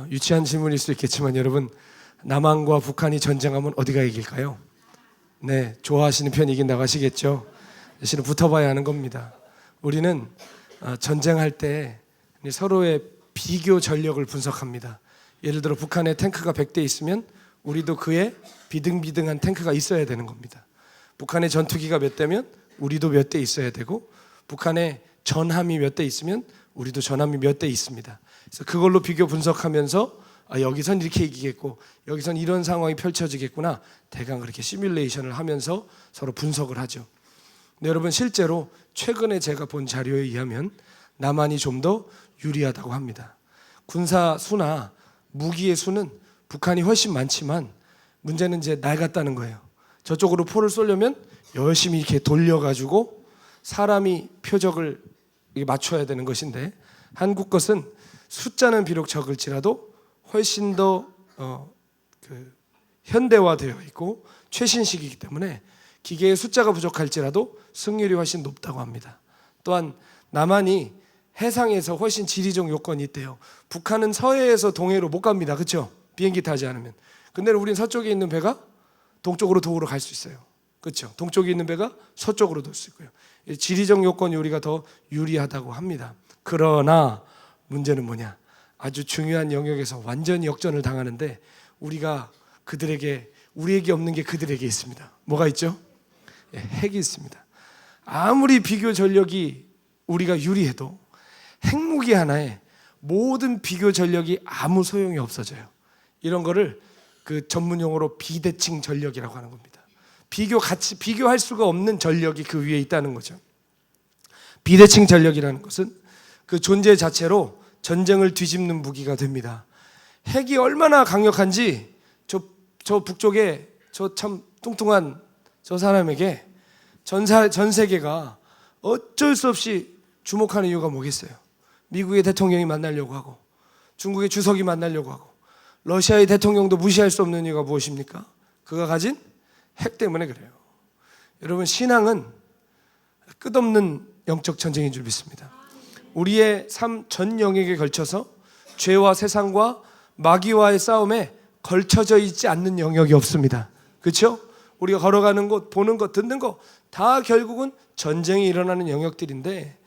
유치한 질문일 수 있겠지만 여러분, 남한과 북한이 전쟁하면 어디가 이길까요? 네, 좋아하시는 편이 이긴다고 하시겠죠. 사실은 붙어봐야 하는 겁니다. 우리는 전쟁할 때 서로의 비교 전력을 분석합니다. 예를 들어 북한에 탱크가 100대 있으면 우리도 그에 비등비등한 탱크가 있어야 되는 겁니다. 북한의 전투기가 몇 대면 우리도 몇 대 있어야 되고, 북한의 전함이 몇 대 있으면 우리도 전함이 몇 대 있습니다. 그래서 그걸로 비교 분석하면서 여기선 이렇게 이기겠고 여기선 이런 상황이 펼쳐지겠구나, 대강 그렇게 시뮬레이션을 하면서 서로 분석을 하죠. 근데 여러분, 실제로 최근에 제가 본 자료에 의하면 남한이 좀 더 유리하다고 합니다. 군사 수나 무기의 수는 북한이 훨씬 많지만 문제는 이제 낡았다는 거예요. 저쪽으로 포를 쏘려면 열심히 이렇게 돌려가지고 사람이 표적을 맞춰야 되는 것인데, 한국 것은 숫자는 비록 적을지라도 훨씬 더 현대화되어 있고 최신식이기 때문에 기계의 숫자가 부족할지라도 승률이 훨씬 높다고 합니다. 또한 남한이 해상에서 훨씬 지리적 요건이 있대요. 북한은 서해에서 동해로 못 갑니다. 그렇죠? 비행기 타지 않으면. 근데 우린 서쪽에 있는 배가 동쪽으로 도우러 갈 수 있어요. 그렇죠? 동쪽에 있는 배가 서쪽으로 돌 수 있고요. 지리적 요건이 우리가 더 유리하다고 합니다. 그러나 문제는 뭐냐? 아주 중요한 영역에서 완전히 역전을 당하는데 우리에게 없는 게 그들에게 있습니다. 뭐가 있죠? 핵이 있습니다. 아무리 비교 전력이 우리가 유리해도 핵무기 하나에 모든 비교 전력이 아무 소용이 없어져요. 이런 거를 그 전문 용어로 비대칭 전력이라고 하는 겁니다. 비교할 수가 없는 전력이 그 위에 있다는 거죠. 비대칭 전력이라는 것은 그 존재 자체로 전쟁을 뒤집는 무기가 됩니다. 핵이 얼마나 강력한지 저 북쪽에 저 참 뚱뚱한 저 사람에게 전 세계가 어쩔 수 없이 주목하는 이유가 뭐겠어요? 미국의 대통령이 만나려고 하고 중국의 주석이 만나려고 하고 러시아의 대통령도 무시할 수 없는 이유가 무엇입니까? 그가 가진 핵 때문에 그래요. 여러분, 신앙은 끝없는 영적 전쟁인 줄 믿습니다. 우리의 삶 전 영역에 걸쳐서 죄와 세상과 마귀와의 싸움에 걸쳐져 있지 않는 영역이 없습니다. 그렇죠? 우리가 걸어가는 곳, 보는 것, 듣는 것 다 결국은 전쟁이 일어나는 영역들인데,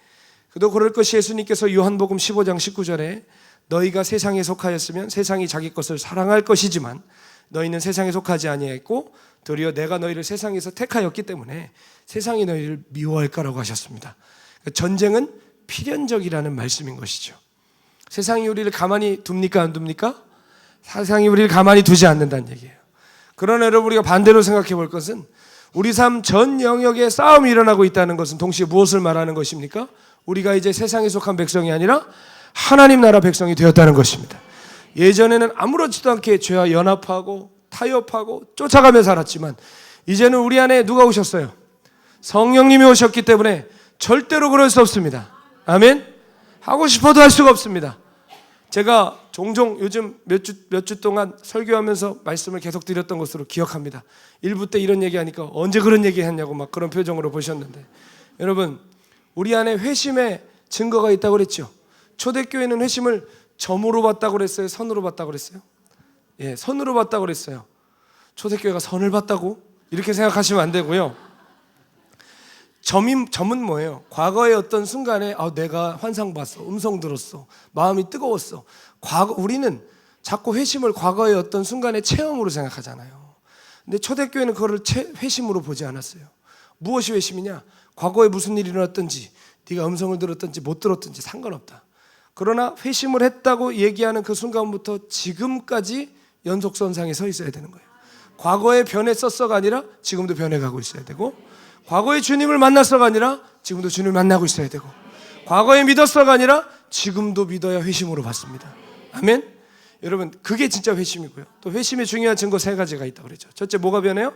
그도 그럴 것이 예수님께서 요한복음 15장 19절에 너희가 세상에 속하였으면 세상이 자기 것을 사랑할 것이지만 너희는 세상에 속하지 아니했고 도리어 내가 너희를 세상에서 택하였기 때문에 세상이 너희를 미워할 거라고 하셨습니다. 전쟁은 필연적이라는 말씀인 것이죠. 세상이 우리를 가만히 둡니까 안 둡니까? 세상이 우리를 가만히 두지 않는다는 얘기예요. 그러나 여러분, 우리가 반대로 생각해 볼 것은 우리 삶 전 영역에 싸움이 일어나고 있다는 것은 동시에 무엇을 말하는 것입니까? 우리가 이제 세상에 속한 백성이 아니라 하나님 나라 백성이 되었다는 것입니다. 예전에는 아무렇지도 않게 죄와 연합하고 타협하고 쫓아가며 살았지만 이제는 우리 안에 누가 오셨어요? 성령님이 오셨기 때문에 절대로 그럴 수 없습니다. 아멘? 하고 싶어도 할 수가 없습니다. 제가 종종 요즘 몇 주 동안 설교하면서 말씀을 계속 드렸던 것으로 기억합니다. 1부 때 이런 얘기하니까 언제 그런 얘기 했냐고 막 그런 표정으로 보셨는데, 여러분, 우리 안에 회심의 증거가 있다고 그랬죠. 초대교회는 회심을 점으로 봤다고 그랬어요? 선으로 봤다고 그랬어요? 선으로 봤다고 그랬어요. 초대교회가 선을 봤다고? 이렇게 생각하시면 안 되고요. 점은 뭐예요? 과거의 어떤 순간에 내가 환상 봤어, 음성 들었어, 마음이 뜨거웠어. 우리는 자꾸 회심을 과거의 어떤 순간의 체험으로 생각하잖아요. 근데 초대교회는 그거를 회심으로 보지 않았어요. 무엇이 회심이냐? 과거에 무슨 일이 일어났든지 네가 음성을 들었든지 못 들었든지 상관없다. 그러나 회심을 했다고 얘기하는 그 순간부터 지금까지 연속선상에 서 있어야 되는 거예요. 과거에 변했었어가 아니라 지금도 변해가고 있어야 되고, 과거에 주님을 만났어가 아니라 지금도 주님을 만나고 있어야 되고, 과거에 믿었어가 아니라 지금도 믿어야 회심으로 받습니다. 아멘? 여러분, 그게 진짜 회심이고요. 또 회심의 중요한 증거 3가지가 있다고 그랬죠. 첫째, 뭐가 변해요?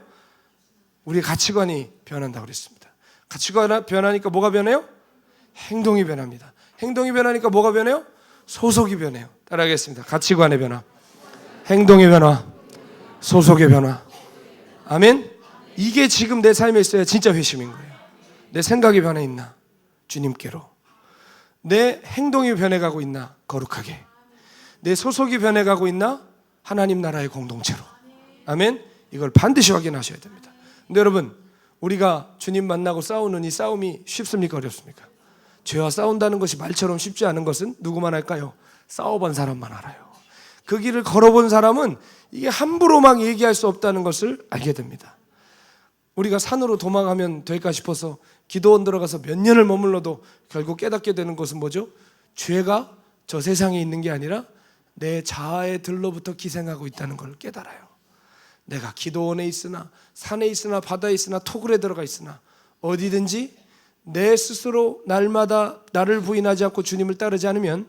우리의 가치관이 변한다고 그랬습니다. 가치관이 변하니까 뭐가 변해요? 행동이 변합니다. 행동이 변하니까 뭐가 변해요? 소속이 변해요. 따라하겠습니다. 가치관의 변화, 행동의 변화, 소속의 변화. 아멘? 이게 지금 내 삶에 있어야 진짜 회심인 거예요. 내 생각이 변해 있나? 주님께로. 내 행동이 변해가고 있나? 거룩하게. 내 소속이 변해가고 있나? 하나님 나라의 공동체로. 아멘. 이걸 반드시 확인하셔야 됩니다. 근데 여러분, 우리가 주님 만나고 싸우는 이 싸움이 쉽습니까? 어렵습니까? 죄와 싸운다는 것이 말처럼 쉽지 않은 것은 누구만 할까요? 싸워본 사람만 알아요. 그 길을 걸어본 사람은 이게 함부로 막 얘기할 수 없다는 것을 알게 됩니다. 우리가 산으로 도망가면 될까 싶어서 기도원 들어가서 몇 년을 머물러도 결국 깨닫게 되는 것은 뭐죠? 죄가 저 세상에 있는 게 아니라 내 자아의 들로부터 기생하고 있다는 걸 깨달아요. 내가 기도원에 있으나 산에 있으나 바다에 있으나 토굴에 들어가 있으나 어디든지 내 스스로 날마다 나를 부인하지 않고 주님을 따르지 않으면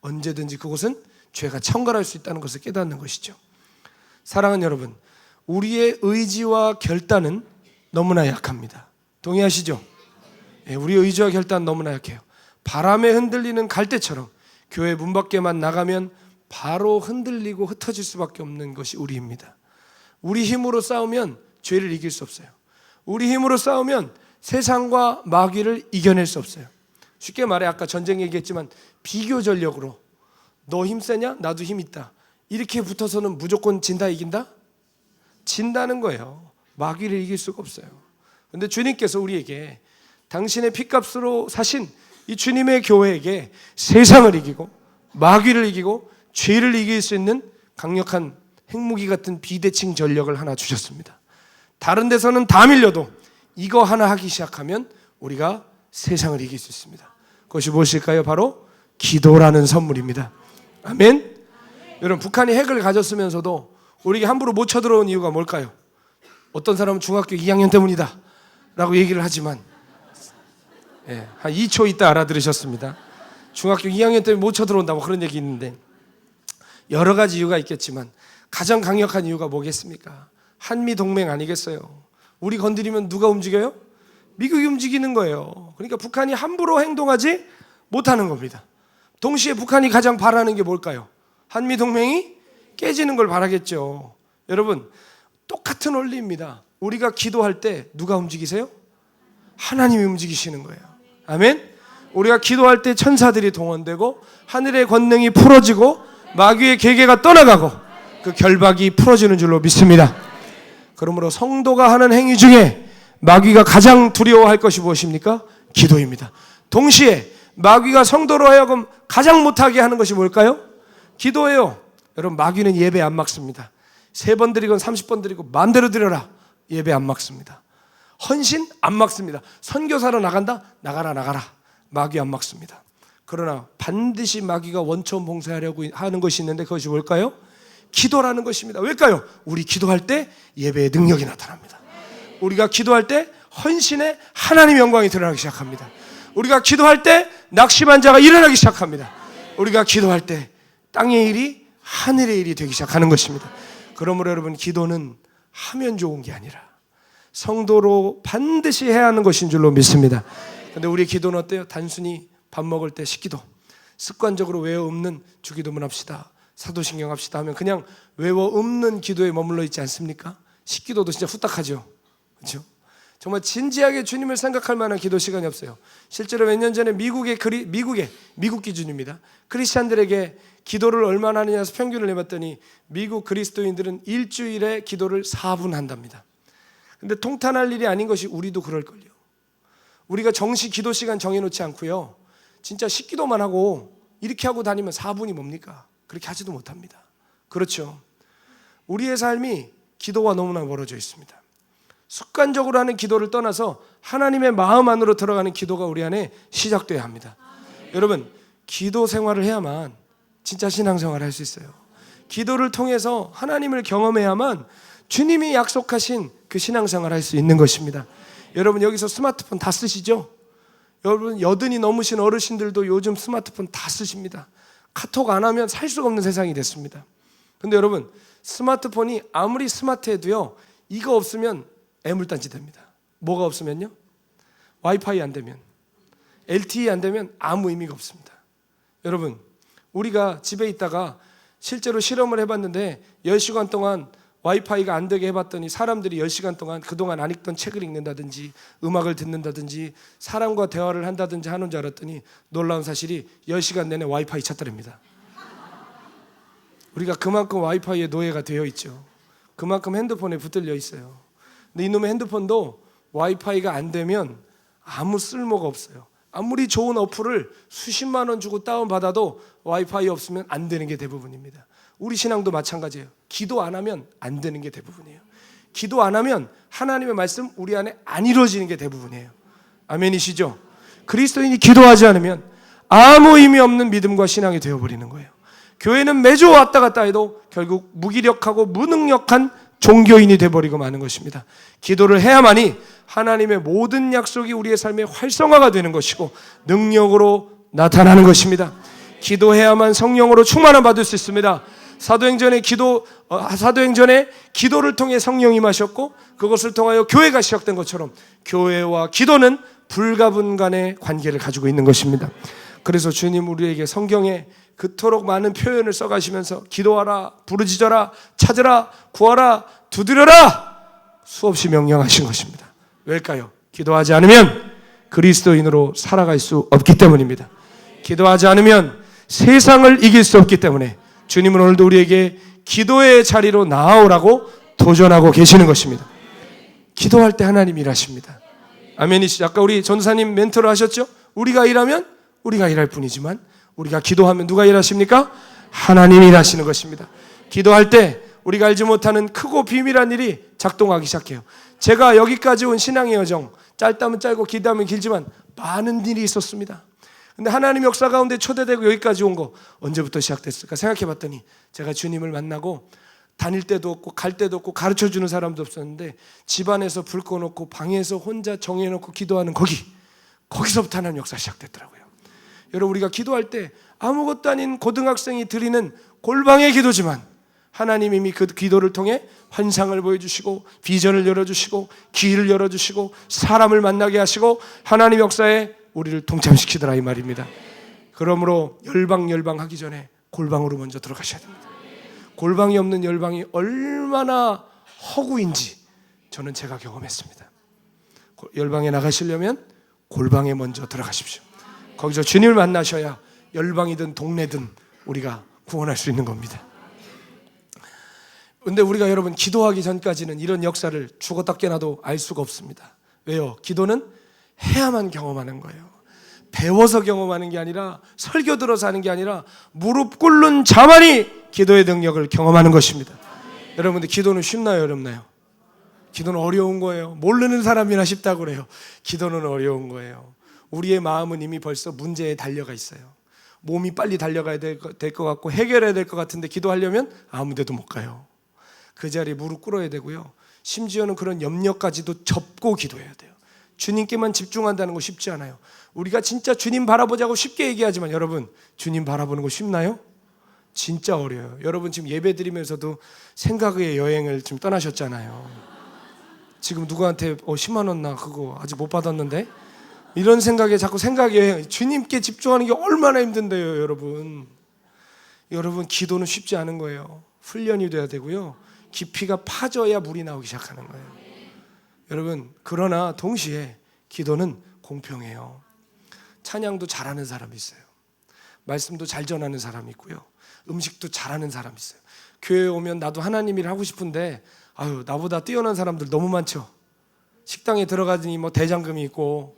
언제든지 그곳은 죄가 청결할 수 있다는 것을 깨닫는 것이죠. 사랑하는 여러분, 우리의 의지와 결단은 너무나 약합니다. 동의하시죠? 우리의 의지와 결단은 너무나 약해요. 바람에 흔들리는 갈대처럼 교회 문 밖에만 나가면 바로 흔들리고 흩어질 수밖에 없는 것이 우리입니다. 우리 힘으로 싸우면 죄를 이길 수 없어요. 우리 힘으로 싸우면 세상과 마귀를 이겨낼 수 없어요. 쉽게 말해 아까 전쟁 얘기했지만 비교 전력으로 너 힘 세냐? 나도 힘 있다. 이렇게 붙어서는 무조건 진다 이긴다? 진다는 거예요. 마귀를 이길 수가 없어요. 그런데 주님께서 우리에게 당신의 피값으로 사신 이 주님의 교회에게 세상을 이기고 마귀를 이기고 죄를 이길 수 있는 강력한 핵무기 같은 비대칭 전력을 하나 주셨습니다. 다른 데서는 다 밀려도 이거 하나 하기 시작하면 우리가 세상을 이길 수 있습니다. 그것이 무엇일까요? 바로 기도라는 선물입니다. 아멘. 여러분, 북한이 핵을 가졌으면서도 우리에게 함부로 못 쳐들어온 이유가 뭘까요? 어떤 사람은 중학교 2학년 때문이다 라고 얘기를 하지만 한 2초 있다 알아들으셨습니다. 중학교 2학년 때문에 못 쳐들어온다 뭐 그런 얘기 있는데 여러 가지 이유가 있겠지만 가장 강력한 이유가 뭐겠습니까? 한미동맹 아니겠어요? 우리 건드리면 누가 움직여요? 미국이 움직이는 거예요. 그러니까 북한이 함부로 행동하지 못하는 겁니다. 동시에 북한이 가장 바라는 게 뭘까요? 한미동맹이 깨지는 걸 바라겠죠. 여러분, 똑같은 원리입니다. 우리가 기도할 때 누가 움직이세요? 하나님이 움직이시는 거예요. 아멘? 우리가 기도할 때 천사들이 동원되고 하늘의 권능이 풀어지고 마귀의 계계가 떠나가고 그 결박이 풀어지는 줄로 믿습니다. 그러므로 성도가 하는 행위 중에 마귀가 가장 두려워할 것이 무엇입니까? 기도입니다. 동시에 마귀가 성도로 하여금 가장 못하게 하는 것이 뭘까요? 기도예요. 여러분, 마귀는 예배 안 막습니다. 3번 드리건 30번 드리고 마음대로 드려라. 예배 안 막습니다. 헌신 안 막습니다. 선교사로 나간다? 나가라. 마귀 안 막습니다. 그러나 반드시 마귀가 원천 봉쇄하려고 하는 것이 있는데 그것이 뭘까요? 기도라는 것입니다. 왜일까요? 우리 기도할 때 예배의 능력이 나타납니다. 우리가 기도할 때 헌신의 하나님의 영광이 드러나기 시작합니다. 우리가 기도할 때 낙심한 자가 일어나기 시작합니다. 우리가 기도할 때 땅의 일이 하늘의 일이 되기 시작하는 것입니다. 그러므로 여러분, 기도는 하면 좋은 게 아니라 성도로 반드시 해야 하는 것인 줄로 믿습니다. 그런데 우리의 기도는 어때요? 단순히 밥 먹을 때 식기도, 습관적으로 외워 읊는 주기도문 합시다, 사도신경 합시다 하면 그냥 외워 읊는 기도에 머물러 있지 않습니까? 식기도도 진짜 후딱하죠. 그렇죠? 정말 진지하게 주님을 생각할 만한 기도 시간이 없어요. 실제로 몇 년 전에 미국 기준입니다. 크리스찬들에게 기도를 얼마나 하느냐 해서 평균을 내봤더니 미국 그리스도인들은 일주일에 기도를 4분 한답니다. 근데 통탄할 일이 아닌 것이 우리도 그럴걸요. 우리가 정시 기도 시간 정해놓지 않고요, 진짜 식기도만 하고 이렇게 하고 다니면 4분이 뭡니까? 그렇게 하지도 못합니다. 그렇죠. 우리의 삶이 기도와 너무나 멀어져 있습니다. 습관적으로 하는 기도를 떠나서 하나님의 마음 안으로 들어가는 기도가 우리 안에 시작돼야 합니다. 여러분, 기도 생활을 해야만 진짜 신앙생활을 할 수 있어요. 기도를 통해서 하나님을 경험해야만 주님이 약속하신 그 신앙생활을 할 수 있는 것입니다. 여러분, 여기서 스마트폰 다 쓰시죠? 여러분, 80이 넘으신 어르신들도 요즘 스마트폰 다 쓰십니다. 카톡 안 하면 살 수가 없는 세상이 됐습니다. 근데 여러분, 스마트폰이 아무리 스마트해도요, 이거 없으면 애물단지 됩니다. 뭐가 없으면요? 와이파이 안 되면, LTE 안 되면 아무 의미가 없습니다. 여러분, 우리가 집에 있다가 실제로 실험을 해봤는데 10시간 동안 와이파이가 안 되게 해봤더니 사람들이 10시간 동안 그동안 안 읽던 책을 읽는다든지 음악을 듣는다든지 사람과 대화를 한다든지 하는 줄 알았더니 놀라운 사실이 10시간 내내 와이파이 찾더랍니다. 우리가 그만큼 와이파이에 노예가 되어 있죠. 그만큼 핸드폰에 붙들려 있어요. 근데 이놈의 핸드폰도 와이파이가 안 되면 아무 쓸모가 없어요. 아무리 좋은 어플을 수십만 원 주고 다운받아도 와이파이 없으면 안 되는 게 대부분입니다. 우리 신앙도 마찬가지예요. 기도 안 하면 안 되는 게 대부분이에요. 기도 안 하면 하나님의 말씀 우리 안에 안 이루어지는 게 대부분이에요. 아멘이시죠? 그리스도인이 기도하지 않으면 아무 의미 없는 믿음과 신앙이 되어버리는 거예요. 교회는 매주 왔다 갔다 해도 결국 무기력하고 무능력한 종교인이 되어버리고 마는 것입니다. 기도를 해야만이 하나님의 모든 약속이 우리의 삶에 활성화가 되는 것이고 능력으로 나타나는 것입니다. 기도해야만 성령으로 충만함 받을 수 있습니다. 사도행전에 기도를 통해 성령이 임하셨고 그것을 통하여 교회가 시작된 것처럼 교회와 기도는 불가분간의 관계를 가지고 있는 것입니다. 그래서 주님 우리에게 성경에 그토록 많은 표현을 써가시면서 기도하라, 부르짖어라, 찾으라, 구하라, 두드려라 수없이 명령하신 것입니다. 왜일까요? 기도하지 않으면 그리스도인으로 살아갈 수 없기 때문입니다. 기도하지 않으면 세상을 이길 수 없기 때문에 주님은 오늘도 우리에게 기도의 자리로 나아오라고 도전하고 계시는 것입니다. 기도할 때 하나님 일하십니다. 아멘이시죠? 아까 우리 전사님 멘토를 하셨죠? 우리가 일하면 우리가 일할 뿐이지만 우리가 기도하면 누가 일하십니까? 하나님이 일하시는 것입니다. 기도할 때 우리가 알지 못하는 크고 비밀한 일이 작동하기 시작해요. 제가 여기까지 온 신앙의 여정, 짧다면 짧고 길다면 길지만 많은 일이 있었습니다. 근데 하나님 역사 가운데 초대되고 여기까지 온 거 언제부터 시작됐을까 생각해 봤더니 제가 주님을 만나고 다닐 때도 없고 갈 때도 없고 가르쳐주는 사람도 없었는데 집안에서 불 꺼놓고 방에서 혼자 정해놓고 기도하는 거기서부터 하나님 역사 시작됐더라고요. 여러분 우리가 기도할 때 아무것도 아닌 고등학생이 드리는 골방의 기도지만 하나님 이미 그 기도를 통해 환상을 보여주시고 비전을 열어주시고 길을 열어주시고 사람을 만나게 하시고 하나님 역사에 우리를 동참시키더라 이 말입니다. 그러므로 열방 하기 전에 골방으로 먼저 들어가셔야 됩니다. 골방이 없는 열방이 얼마나 허구인지 저는 제가 경험했습니다. 열방에 나가시려면 골방에 먼저 들어가십시오. 거기서 주님을 만나셔야 열방이든 동네든 우리가 구원할 수 있는 겁니다. 그런데 우리가 여러분 기도하기 전까지는 이런 역사를 죽었다 깨나도 알 수가 없습니다. 왜요? 기도는 해야만 경험하는 거예요. 배워서 경험하는 게 아니라 설교 들어서 하는 게 아니라 무릎 꿇는 자만이 기도의 능력을 경험하는 것입니다. 여러분들 기도는 쉽나요? 어렵나요? 기도는 어려운 거예요. 모르는 사람이나 쉽다고 그래요. 기도는 어려운 거예요. 우리의 마음은 이미 벌써 문제에 달려가 있어요. 몸이 빨리 달려가야 될 것 같고 해결해야 될 것 같은데 기도하려면 아무 데도 못 가요. 그 자리에 무릎 꿇어야 되고요. 심지어는 그런 염려까지도 접고 기도해야 돼요. 주님께만 집중한다는 거 쉽지 않아요. 우리가 진짜 주님 바라보자고 쉽게 얘기하지만 여러분 주님 바라보는 거 쉽나요? 진짜 어려워요. 여러분 지금 예배 드리면서도 생각의 여행을 지금 떠나셨잖아요. 지금 누구한테 10만 원 나 그거 아직 못 받았는데 이런 생각에 자꾸 생각의 여행, 주님께 집중하는 게 얼마나 힘든데요. 여러분 기도는 쉽지 않은 거예요. 훈련이 돼야 되고요. 깊이가 파져야 물이 나오기 시작하는 거예요. 여러분 그러나 동시에 기도는 공평해요. 찬양도 잘하는 사람이 있어요. 말씀도 잘 전하는 사람이 있고요. 음식도 잘하는 사람이 있어요. 교회에 오면 나도 하나님 일 하고 싶은데 나보다 뛰어난 사람들 너무 많죠. 식당에 들어가더니 뭐 대장금이 있고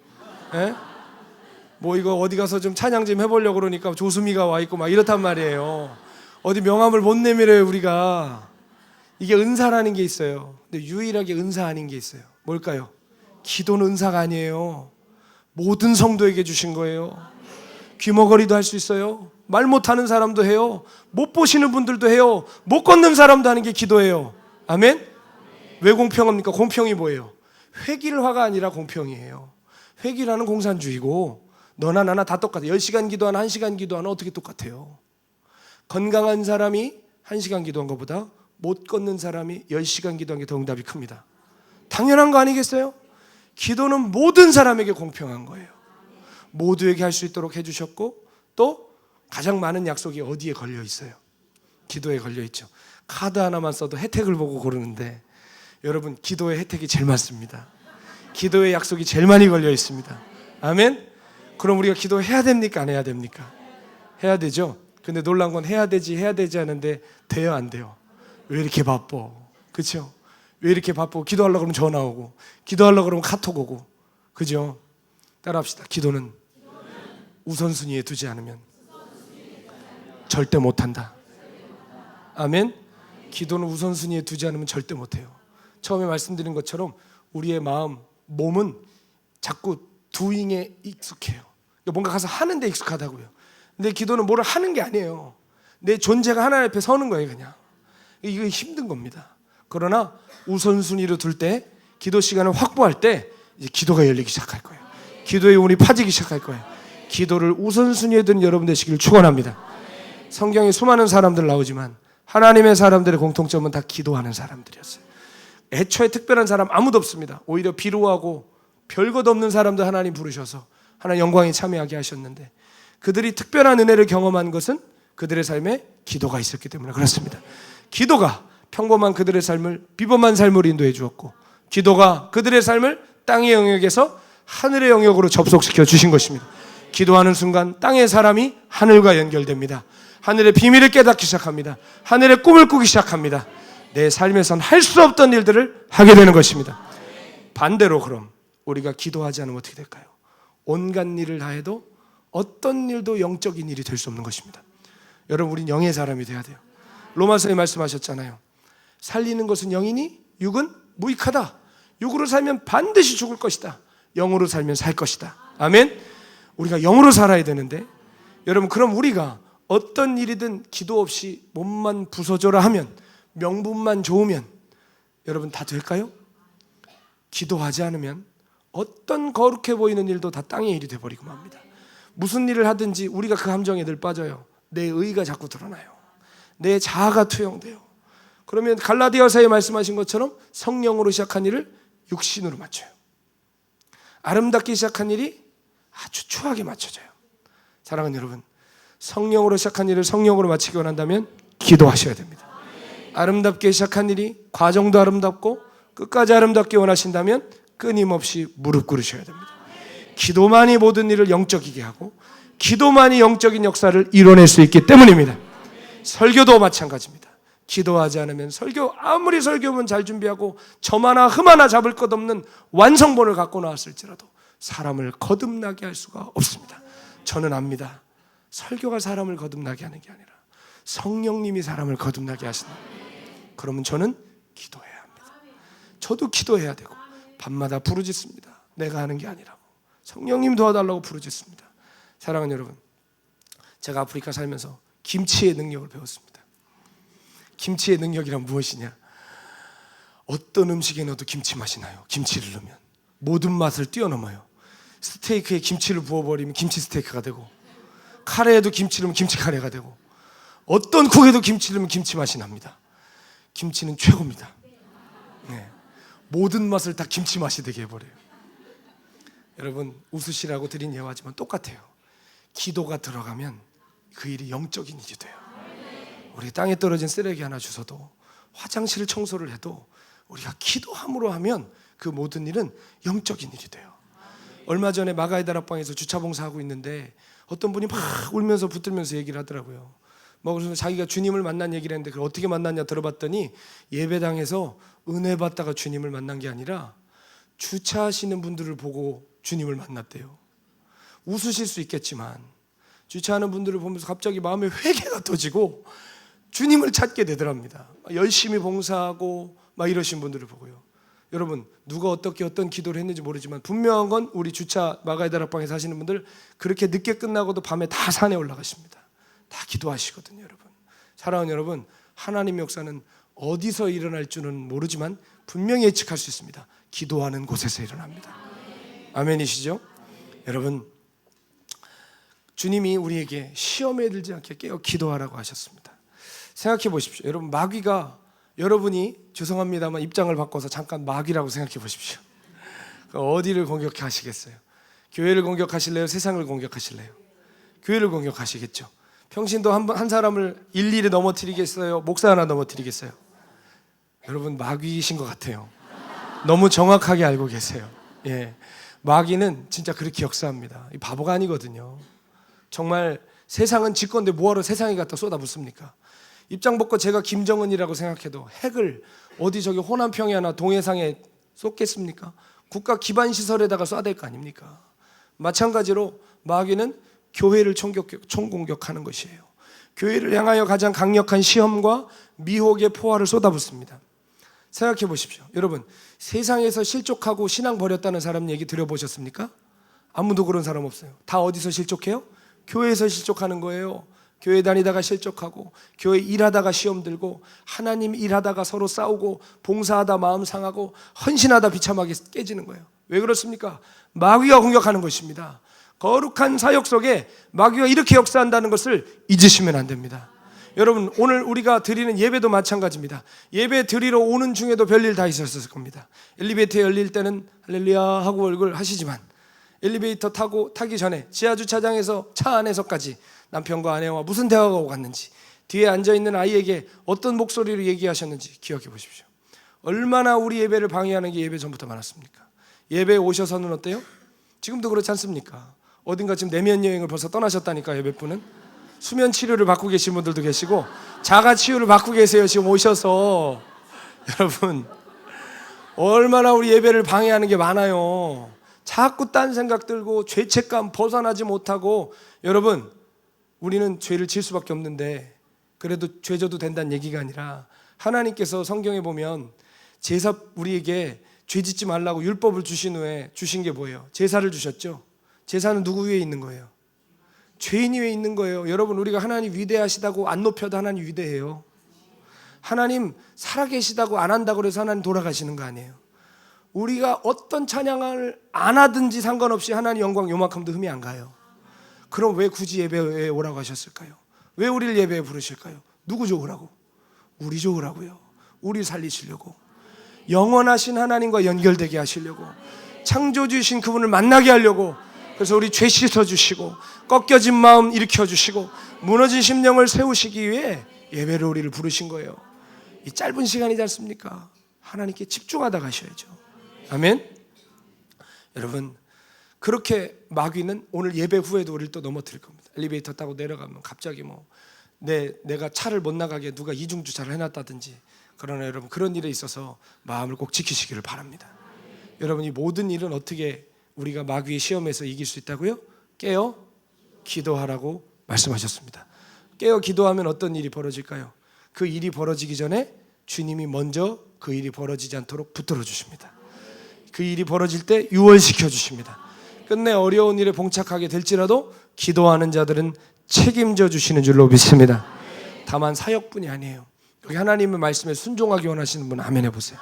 뭐 이거 어디 가서 좀 찬양 좀 해보려고 그러니까 조수미가 와 있고 막 이렇단 말이에요. 어디 명함을 못 내밀어요 우리가. 이게 은사라는 게 있어요. 근데 유일하게 은사 아닌 게 있어요. 뭘까요? 기도는 은사가 아니에요. 모든 성도에게 주신 거예요. 귀머거리도 할 수 있어요. 말 못하는 사람도 해요. 못 보시는 분들도 해요. 못 걷는 사람도 하는 게 기도예요. 아멘? 왜 공평합니까? 공평이 뭐예요? 획일화가 아니라 공평이에요. 획일화는 공산주의고 너나 나나 다 똑같아요. 10시간 기도하나 1시간 기도하나 어떻게 똑같아요? 건강한 사람이 1시간 기도한 것보다 못 걷는 사람이 10시간 기도한 게 더 응답이 큽니다. 당연한 거 아니겠어요? 기도는 모든 사람에게 공평한 거예요. 모두에게 할 수 있도록 해주셨고 또 가장 많은 약속이 어디에 걸려 있어요? 기도에 걸려 있죠. 카드 하나만 써도 혜택을 보고 고르는데 여러분 기도의 혜택이 제일 많습니다. 기도의 약속이 제일 많이 걸려 있습니다. 아멘? 그럼 우리가 기도해야 됩니까? 안 해야 됩니까? 해야 되죠. 근데 놀란 건 해야 되지 하는데 돼요, 안 돼요? 왜 이렇게 바빠? 그렇죠? 왜 이렇게 바빠? 기도하려고 그러면 전화 오고, 기도하려고 그러면 카톡 오고, 그죠? 따라합시다. 기도는 우선순위에 두지 않으면 절대 못한다. 아멘? 기도는 우선순위에 두지 않으면 절대 못해요. 처음에 말씀드린 것처럼 우리의 마음, 몸은 자꾸 doing에 익숙해요. 뭔가 가서 하는 데 익숙하다고요. 근데 기도는 뭐를 하는 게 아니에요. 내 존재가 하나님 앞에 서는 거예요, 그냥. 이게 힘든 겁니다. 그러나 우선순위로 둘 때, 기도 시간을 확보할 때 이제 기도가 열리기 시작할 거예요. 기도의 운이 파지기 시작할 거예요. 기도를 우선순위에 둔 여러분 되시길 축원합니다. 성경에 수많은 사람들 나오지만 하나님의 사람들의 공통점은 다 기도하는 사람들이었어요. 애초에 특별한 사람 아무도 없습니다. 오히려 비루하고 별것 없는 사람들 하나님 부르셔서 하나님 영광에 참여하게 하셨는데, 그들이 특별한 은혜를 경험한 것은 그들의 삶에 기도가 있었기 때문에 그렇습니다. 기도가 평범한 그들의 삶을 비범한 삶으로 인도해 주었고, 기도가 그들의 삶을 땅의 영역에서 하늘의 영역으로 접속시켜 주신 것입니다. 기도하는 순간 땅의 사람이 하늘과 연결됩니다. 하늘의 비밀을 깨닫기 시작합니다. 하늘의 꿈을 꾸기 시작합니다. 내 삶에선 할 수 없던 일들을 하게 되는 것입니다. 반대로 그럼 우리가 기도하지 않으면 어떻게 될까요? 온갖 일을 다 해도 어떤 일도 영적인 일이 될 수 없는 것입니다. 여러분, 우린 영의 사람이 돼야 돼요. 로마서에 말씀하셨잖아요. 살리는 것은 영이니 육은 무익하다. 육으로 살면 반드시 죽을 것이다. 영으로 살면 살 것이다. 아멘. 우리가 영으로 살아야 되는데, 여러분, 그럼 우리가 어떤 일이든 기도 없이 몸만 부서져라 하면, 명분만 좋으면 여러분 다 될까요? 기도하지 않으면 어떤 거룩해 보이는 일도 다 땅의 일이 돼버리고 맙니다. 무슨 일을 하든지 우리가 그 함정에 늘 빠져요. 내 의가 자꾸 드러나요. 내 자아가 투영돼요. 그러면 갈라디아서에 말씀하신 것처럼 성령으로 시작한 일을 육신으로 맞춰요. 아름답게 시작한 일이 아주 추하게 맞춰져요. 사랑하는 여러분, 성령으로 시작한 일을 성령으로 마치기 원한다면 기도하셔야 됩니다. 아름답게 시작한 일이 과정도 아름답고 끝까지 아름답게 원하신다면 끊임없이 무릎 꿇으셔야 됩니다. 기도만이 모든 일을 영적이게 하고 기도만이 영적인 역사를 이뤄낼 수 있기 때문입니다. 설교도 마찬가지입니다. 기도하지 않으면 아무리 설교문 잘 준비하고 점 하나 흠 하나 잡을 것 없는 완성본을 갖고 나왔을지라도 사람을 거듭나게 할 수가 없습니다. 저는 압니다. 설교가 사람을 거듭나게 하는 게 아니라 성령님이 사람을 거듭나게 하신다. 그러면 저는 기도해야 합니다. 저도 기도해야 되고 밤마다 부르짖습니다. 내가 하는 게 아니라고. 성령님 도와달라고 부르짖습니다. 사랑하는 여러분, 제가 아프리카 살면서 김치의 능력을 배웠습니다. 김치의 능력이란 무엇이냐? 어떤 음식에 넣어도 김치 맛이 나요. 김치를 넣으면 모든 맛을 뛰어넘어요. 스테이크에 김치를 부어버리면 김치 스테이크가 되고, 카레에도 김치를 넣으면 김치 카레가 되고, 어떤 국에도 김치를 넣으면 김치 맛이 납니다. 김치는 최고입니다. 네. 모든 맛을 다 김치 맛이 되게 해버려요. 여러분, 웃으시라고 드린 예화지만 똑같아요. 기도가 들어가면 그 일이 영적인 일이 돼요. 우리 땅에 떨어진 쓰레기 하나 주워도, 화장실 청소를 해도 우리가 기도함으로 하면 그 모든 일은 영적인 일이 돼요. 얼마 전에 마가의 다락방에서 주차 봉사하고 있는데 어떤 분이 막 울면서 붙들면서 얘기를 하더라고요. 그래서 자기가 주님을 만난 얘기를 했는데 그걸 어떻게 만났냐 들어봤더니, 예배당에서 은혜 받다가 주님을 만난 게 아니라 주차하시는 분들을 보고 주님을 만났대요. 웃으실 수 있겠지만 주차하는 분들을 보면서 갑자기 마음에 회개가 터지고 주님을 찾게 되더랍니다. 열심히 봉사하고 막 이러신 분들을 보고요. 여러분, 누가 어떻게 어떤 기도를 했는지 모르지만 분명한 건 우리 주차 마가의 다락방에 사시는 분들 그렇게 늦게 끝나고도 밤에 다 산에 올라가십니다. 다 기도하시거든요. 여러분, 사랑하는 여러분, 하나님의 역사는 어디서 일어날 줄은 모르지만 분명히 예측할 수 있습니다. 기도하는 곳에서 일어납니다. 아멘이시죠? 여러분, 주님이 우리에게 시험에 들지 않게 깨어 기도하라고 하셨습니다. 생각해 보십시오. 여러분, 마귀가, 여러분이 죄송합니다만 입장을 바꿔서 잠깐 마귀라고 생각해 보십시오. 어디를 공격하시겠어요? 교회를 공격하실래요? 세상을 공격하실래요? 교회를 공격하시겠죠. 평신도 한 사람을 일일이 넘어뜨리겠어요? 목사 하나 넘어뜨리겠어요? 여러분, 마귀이신 것 같아요. 너무 정확하게 알고 계세요. 예, 마귀는 진짜 그렇게 역사합니다. 바보가 아니거든요. 정말 세상은 지 건데 뭐하러 세상에 갖다 쏟아붓습니까? 입장 벗고 제가 김정은이라고 생각해도 핵을 어디 저기 호남 평야나 동해상에 쏟겠습니까? 국가 기반 시설에다가 쏴야 될 거 아닙니까? 마찬가지로 마귀는 교회를 총공격하는 것이에요. 교회를 향하여 가장 강력한 시험과 미혹의 포화를 쏟아붓습니다. 생각해 보십시오. 여러분, 세상에서 실족하고 신앙 버렸다는 사람 얘기 들어보셨습니까? 아무도 그런 사람 없어요. 다 어디서 실족해요? 교회에서 실족하는 거예요. 교회 다니다가 실족하고, 교회 일하다가 시험 들고, 하나님 일하다가 서로 싸우고, 봉사하다 마음 상하고, 헌신하다 비참하게 깨지는 거예요. 왜 그렇습니까? 마귀가 공격하는 것입니다. 거룩한 사역 속에 마귀가 이렇게 역사한다는 것을 잊으시면 안 됩니다. 여러분, 오늘 우리가 드리는 예배도 마찬가지입니다. 예배 드리러 오는 중에도 별일 다 있었을 겁니다. 엘리베이터 열릴 때는 할렐루야 하고 얼굴 하시지만, 엘리베이터 타기 전에 지하주차장에서 차 안에서까지 남편과 아내와 무슨 대화가 오갔는지, 뒤에 앉아있는 아이에게 어떤 목소리로 얘기하셨는지 기억해 보십시오. 얼마나 우리 예배를 방해하는 게 예배 전부터 많았습니까? 예배에 오셔서는 어때요? 지금도 그렇지 않습니까? 어딘가 지금 내면 여행을 벌써 떠나셨다니까요. 몇 분은 수면 치료를 받고 계신 분들도 계시고, 자가 치유를 받고 계세요. 지금 오셔서. 여러분, 얼마나 우리 예배를 방해하는 게 많아요. 자꾸 딴 생각 들고 죄책감 벗어나지 못하고. 여러분, 우리는 죄를 지을 수밖에 없는데, 그래도 죄 져도 된다는 얘기가 아니라, 하나님께서 성경에 보면 제사, 우리에게 죄 짓지 말라고 율법을 주신 후에 주신 게 뭐예요? 제사를 주셨죠. 제사는 누구 위에 있는 거예요? 죄인 위에 있는 거예요. 여러분, 우리가 하나님 위대하시다고 안 높여도 하나님 위대해요. 하나님 살아계시다고 안 한다고 해서 하나님 돌아가시는 거 아니에요. 우리가 어떤 찬양을 안 하든지 상관없이 하나님 영광 요만큼도 흠이 안 가요. 그럼 왜 굳이 예배에 오라고 하셨을까요? 왜 우리를 예배에 부르실까요? 누구 좋으라고? 우리 좋으라고요. 우리 살리시려고, 영원하신 하나님과 연결되게 하시려고, 창조주이신 그분을 만나게 하려고. 그래서 우리 죄 씻어주시고, 꺾여진 마음 일으켜주시고, 무너진 심령을 세우시기 위해 예배를 우리를 부르신 거예요. 이 짧은 시간이지 않습니까? 하나님께 집중하다 가셔야죠. 아멘. 여러분, 그렇게 마귀는 오늘 예배 후에도 우리를 또 넘어뜨릴 겁니다. 엘리베이터 타고 내려가면 갑자기 내가 차를 못 나가게 누가 이중주차를 해놨다든지. 그러나 여러분, 그런 일에 있어서 마음을 꼭 지키시기를 바랍니다. 여러분, 이 모든 일은 어떻게 우리가 마귀의 시험에서 이길 수 있다고요? 깨어 기도하라고 말씀하셨습니다. 깨어 기도하면 어떤 일이 벌어질까요? 그 일이 벌어지기 전에 주님이 먼저 그 일이 벌어지지 않도록 붙들어 주십니다. 그 일이 벌어질 때 유언시켜 주십니다. 끝내 어려운 일에 봉착하게 될지라도 기도하는 자들은 책임져 주시는 줄로 믿습니다. 다만 사역뿐이 아니에요. 여기 하나님의 말씀에 순종하기 원하시는 분 아멘 해보세요.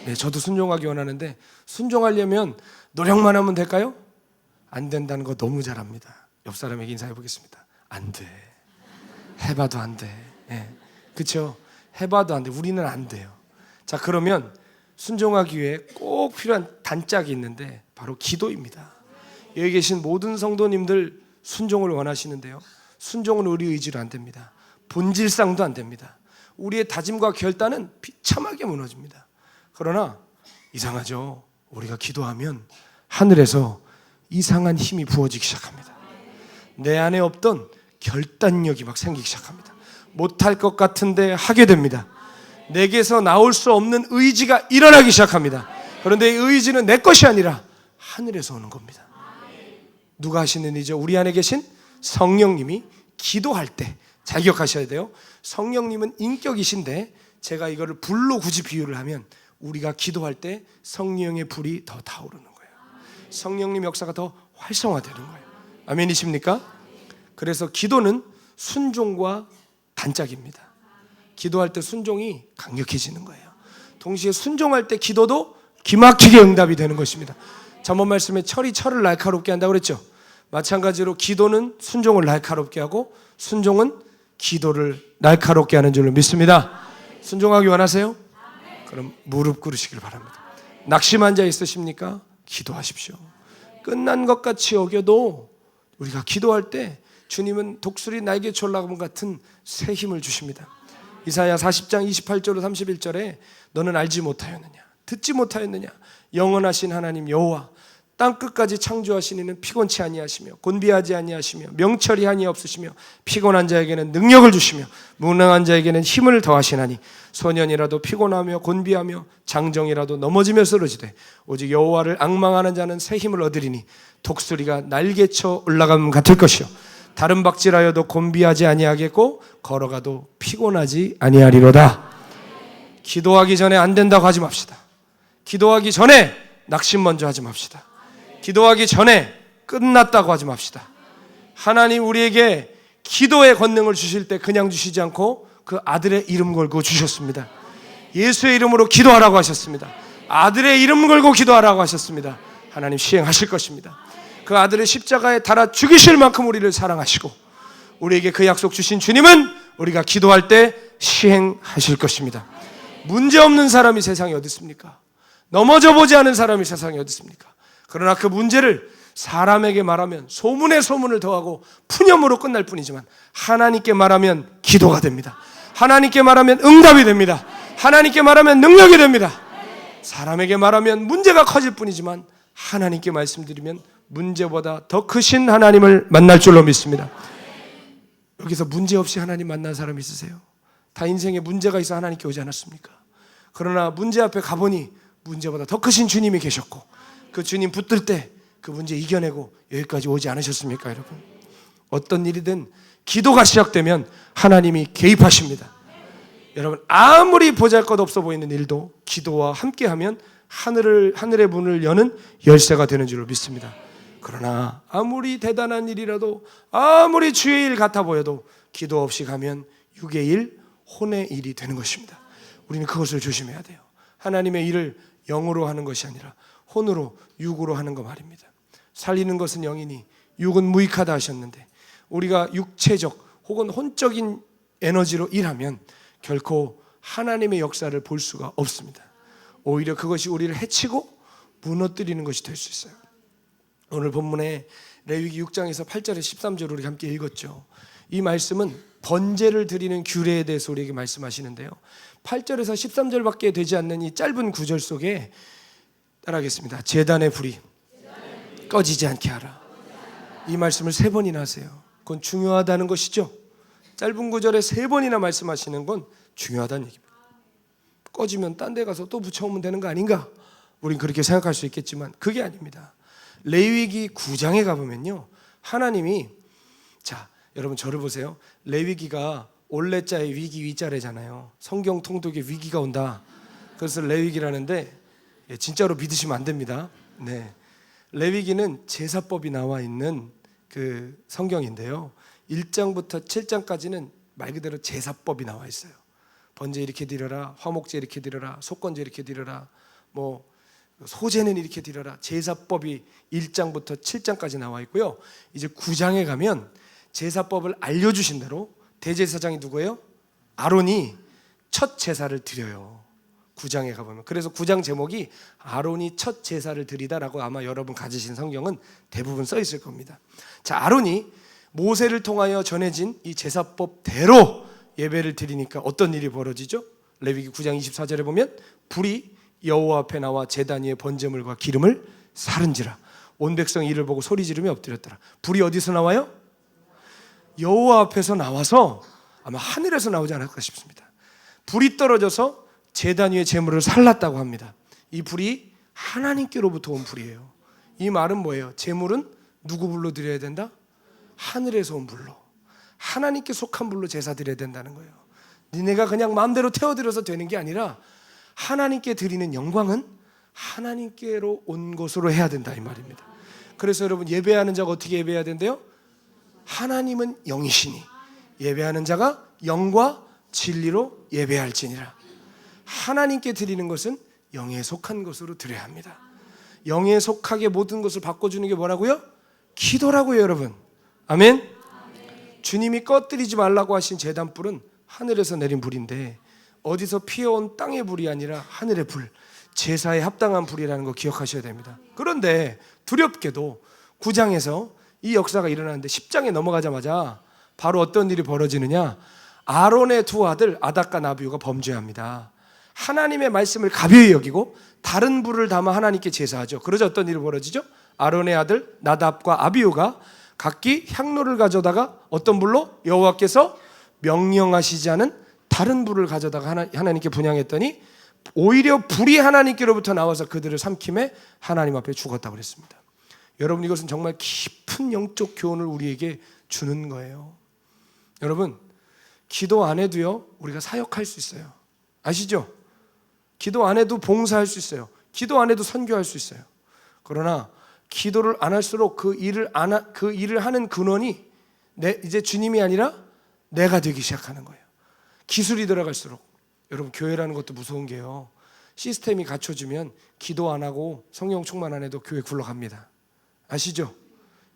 네, 저도 순종하기 원하는데, 순종하려면 노력만 하면 될까요? 안 된다는 거 너무 잘 압니다. 옆 사람에게 인사해 보겠습니다. 안 돼. 해봐도 안 돼. 네, 그렇죠? 해봐도 안 돼. 우리는 안 돼요. 자, 그러면 순종하기 위해 꼭 필요한 단짝이 있는데 바로 기도입니다. 여기 계신 모든 성도님들 순종을 원하시는데요, 순종은 우리 의지로 안 됩니다. 본질상도 안 됩니다. 우리의 다짐과 결단은 비참하게 무너집니다. 그러나 이상하죠. 우리가 기도하면 하늘에서 이상한 힘이 부어지기 시작합니다. 내 안에 없던 결단력이 막 생기기 시작합니다. 못할 것 같은데 하게 됩니다. 내게서 나올 수 없는 의지가 일어나기 시작합니다. 그런데 이 의지는 내 것이 아니라 하늘에서 오는 겁니다. 누가 하시는 일이죠? 우리 안에 계신 성령님이 기도할 때, 잘 기억하셔야 돼요. 성령님은 인격이신데, 제가 이거를 불로 굳이 비유를 하면, 우리가 기도할 때 성령의 불이 더 타오르는 거예요. 성령님 역사가 더 활성화되는 거예요. 아멘이십니까? 그래서 기도는 순종과 단짝입니다. 기도할 때 순종이 강력해지는 거예요. 동시에 순종할 때 기도도 기막히게 응답이 되는 것입니다. 잠언 말씀에 철이 철을 날카롭게 한다고 그랬죠. 마찬가지로 기도는 순종을 날카롭게 하고, 순종은 기도를 날카롭게 하는 줄로 믿습니다. 순종하기 원하세요? 그럼 무릎 꿇으시길 바랍니다. 낙심한 자 있으십니까? 기도하십시오. 끝난 것 같이 여겨도 우리가 기도할 때 주님은 독수리 날개 졸라감 같은 새 힘을 주십니다. 이사야 40장 28절로 31절에 너는 알지 못하였느냐, 듣지 못하였느냐, 영원하신 하나님 여호와 땅끝까지 창조하신 이는 피곤치 아니하시며 곤비하지 아니하시며 명철이 한이 없으시며 피곤한 자에게는 능력을 주시며 무능한 자에게는 힘을 더하시나니 소년이라도 피곤하며 곤비하며 장정이라도 넘어지며 쓰러지되 오직 여호와를 앙망하는 자는 새 힘을 얻으리니 독수리가 날개쳐 올라감 같을 것이요 다른 박질하여도 곤비하지 아니하겠고 걸어가도 피곤하지 아니하리로다. 기도하기 전에 안 된다고 하지 맙시다. 기도하기 전에 낙심 먼저 하지 맙시다. 기도하기 전에 끝났다고 하지 맙시다. 하나님 우리에게 기도의 권능을 주실 때 그냥 주시지 않고 그 아들의 이름 걸고 주셨습니다. 예수의 이름으로 기도하라고 하셨습니다. 아들의 이름 걸고 기도하라고 하셨습니다. 하나님 시행하실 것입니다. 그 아들의 십자가에 달아 죽이실 만큼 우리를 사랑하시고 우리에게 그 약속 주신 주님은 우리가 기도할 때 시행하실 것입니다. 문제없는 사람이 세상에 어디 있습니까? 넘어져 보지 않은 사람이 세상에 어디 있습니까? 그러나 그 문제를 사람에게 말하면 소문에 소문을 더하고 푸념으로 끝날 뿐이지만 하나님께 말하면 기도가 됩니다. 하나님께 말하면 응답이 됩니다. 하나님께 말하면 능력이 됩니다. 사람에게 말하면 문제가 커질 뿐이지만 하나님께 말씀드리면 문제보다 더 크신 하나님을 만날 줄로 믿습니다. 여기서 문제 없이 하나님 만난 사람 있으세요? 다 인생에 문제가 있어 하나님께 오지 않았습니까? 그러나 문제 앞에 가보니 문제보다 더 크신 주님이 계셨고 그 주님 붙들 때 그 문제 이겨내고 여기까지 오지 않으셨습니까, 여러분? 어떤 일이든 기도가 시작되면 하나님이 개입하십니다. 여러분 아무리 보잘것없어 보이는 일도 기도와 함께하면 하늘의 문을 여는 열쇠가 되는 줄로 믿습니다. 그러나 아무리 대단한 일이라도 아무리 주의 일 같아 보여도 기도 없이 가면 육의 일, 혼의 일이 되는 것입니다. 우리는 그것을 조심해야 돼요. 하나님의 일을 영으로 하는 것이 아니라 혼으로, 육으로 하는 거 말입니다. 살리는 것은 영이니 육은 무익하다 하셨는데 우리가 육체적 혹은 혼적인 에너지로 일하면 결코 하나님의 역사를 볼 수가 없습니다. 오히려 그것이 우리를 해치고 무너뜨리는 것이 될 수 있어요. 오늘 본문에 레위기 6장에서 8절에 13절을 우리 함께 읽었죠. 이 말씀은 번제를 드리는 규례에 대해서 우리에게 말씀하시는데요. 8절에서 13절밖에 되지 않는 이 짧은 구절 속에 따라하겠습니다. 제단의 불이 꺼지지 않게 하라. 이 말씀을 3번이나 하세요. 그건 중요하다는 것이죠. 짧은 구절에 3번이나 말씀하시는 건 중요하다는 얘기입니다. 꺼지면 딴 데 가서 또 붙여오면 되는 거 아닌가? 우린 그렇게 생각할 수 있겠지만 그게 아닙니다. 레위기 9장에 가보면요, 하나님이, 자 여러분 저를 보세요. 레위기가 올레자의 위기 위자래잖아요. 성경 통독에 위기가 온다. 그래서 레위기라는데 진짜로 믿으시면 안 됩니다. 네, 레위기는 제사법이 나와 있는 그 성경인데요, 1장부터 7장까지는 말 그대로 제사법이 나와 있어요. 번제 이렇게 드려라, 화목제 이렇게 드려라, 속건제 이렇게 드려라, 뭐 소제는 이렇게 드려라. 제사법이 1장부터 7장까지 나와 있고요. 이제 9장에 가면 제사법을 알려주신 대로 대제사장이 누구예요? 아론이 첫 제사를 드려요. 9장에 가보면. 그래서 9장 제목이 아론이 첫 제사를 드리다라고 아마 여러분 가지신 성경은 대부분 써 있을 겁니다. 자, 아론이 모세를 통하여 전해진 이 제사법대로 예배를 드리니까 어떤 일이 벌어지죠? 레위기 9장 24절에 보면 불이 여호와 앞에 나와 제단 위에 번제물과 기름을 사른지라 온 백성이 이를 보고 소리 지르며 엎드렸더라. 불이 어디서 나와요? 여호와 앞에서 나와서 아마 하늘에서 나오지 않을까 싶습니다. 불이 떨어져서 제단 위에 제물을 살랐다고 합니다. 이 불이 하나님께로부터 온 불이에요. 이 말은 뭐예요? 제물은 누구 불로 드려야 된다? 하늘에서 온 불로, 하나님께 속한 불로 제사 드려야 된다는 거예요. 니네가 그냥 마음대로 태워드려서 되는 게 아니라 하나님께 드리는 영광은 하나님께로 온 것으로 해야 된다 이 말입니다. 그래서 여러분 예배하는 자가 어떻게 예배해야 된대요? 하나님은 영이시니 예배하는 자가 영과 진리로 예배할지니라. 하나님께 드리는 것은 영에 속한 것으로 드려야 합니다. 영에 속하게 모든 것을 바꿔주는 게 뭐라고요? 기도라고요, 여러분. 아멘? 주님이 꺼뜨리지 말라고 하신 제단불은 하늘에서 내린 불인데 어디서 피어온 땅의 불이 아니라 하늘의 불, 제사에 합당한 불이라는 거 기억하셔야 됩니다. 그런데 두렵게도 9장에서 이 역사가 일어나는데 10장에 넘어가자마자 바로 어떤 일이 벌어지느냐, 아론의 두 아들 아닥과 나비우가 범죄합니다. 하나님의 말씀을 가벼이 여기고 다른 불을 담아 하나님께 제사하죠. 그러자 어떤 일이 벌어지죠? 아론의 아들 나답과 아비후가 각기 향로를 가져다가 어떤 불로? 여호와께서 명령하시지 않은 다른 불을 가져다가 하나님께 분향했더니 오히려 불이 하나님께로부터 나와서 그들을 삼킴에 하나님 앞에 죽었다고 그랬습니다. 여러분, 이것은 정말 깊은 영적 교훈을 우리에게 주는 거예요. 여러분, 기도 안 해도요 우리가 사역할 수 있어요. 아시죠? 기도 안 해도 봉사할 수 있어요. 기도 안 해도 선교할 수 있어요. 그러나 기도를 안 할수록 그 일을 하는 근원이 이제 주님이 아니라 내가 되기 시작하는 거예요. 기술이 들어갈수록. 여러분, 교회라는 것도 무서운 게요, 시스템이 갖춰지면 기도 안 하고 성령 충만 안 해도 교회 굴러갑니다. 아시죠?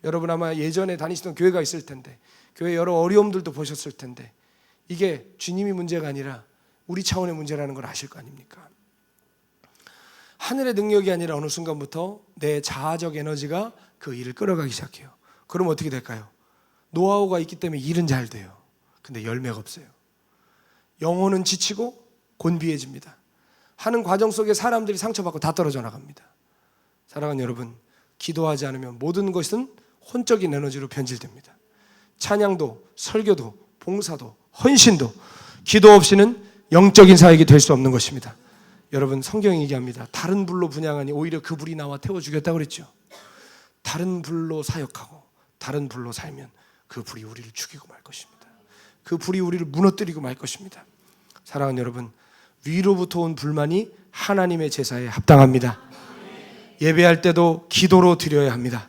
여러분 아마 예전에 다니시던 교회가 있을 텐데, 교회 여러 어려움들도 보셨을 텐데, 이게 주님이 문제가 아니라 우리 차원의 문제라는 걸 아실 거 아닙니까? 하늘의 능력이 아니라 어느 순간부터 내 자아적 에너지가 그 일을 끌어가기 시작해요. 그럼 어떻게 될까요? 노하우가 있기 때문에 일은 잘 돼요. 근데 열매가 없어요. 영혼은 지치고 곤비해집니다. 하는 과정 속에 사람들이 상처받고 다 떨어져 나갑니다. 사랑하는 여러분, 기도하지 않으면 모든 것은 혼적인 에너지로 변질됩니다. 찬양도, 설교도, 봉사도, 헌신도 기도 없이는 영적인 사역이 될 수 없는 것입니다. 여러분, 성경이 얘기합니다. 다른 불로 분향하니 오히려 그 불이 나와 태워 죽였다고 그랬죠. 다른 불로 사역하고 다른 불로 살면 그 불이 우리를 죽이고 말 것입니다. 그 불이 우리를 무너뜨리고 말 것입니다. 사랑하는 여러분, 위로부터 온 불만이 하나님의 제사에 합당합니다. 예배할 때도 기도로 드려야 합니다.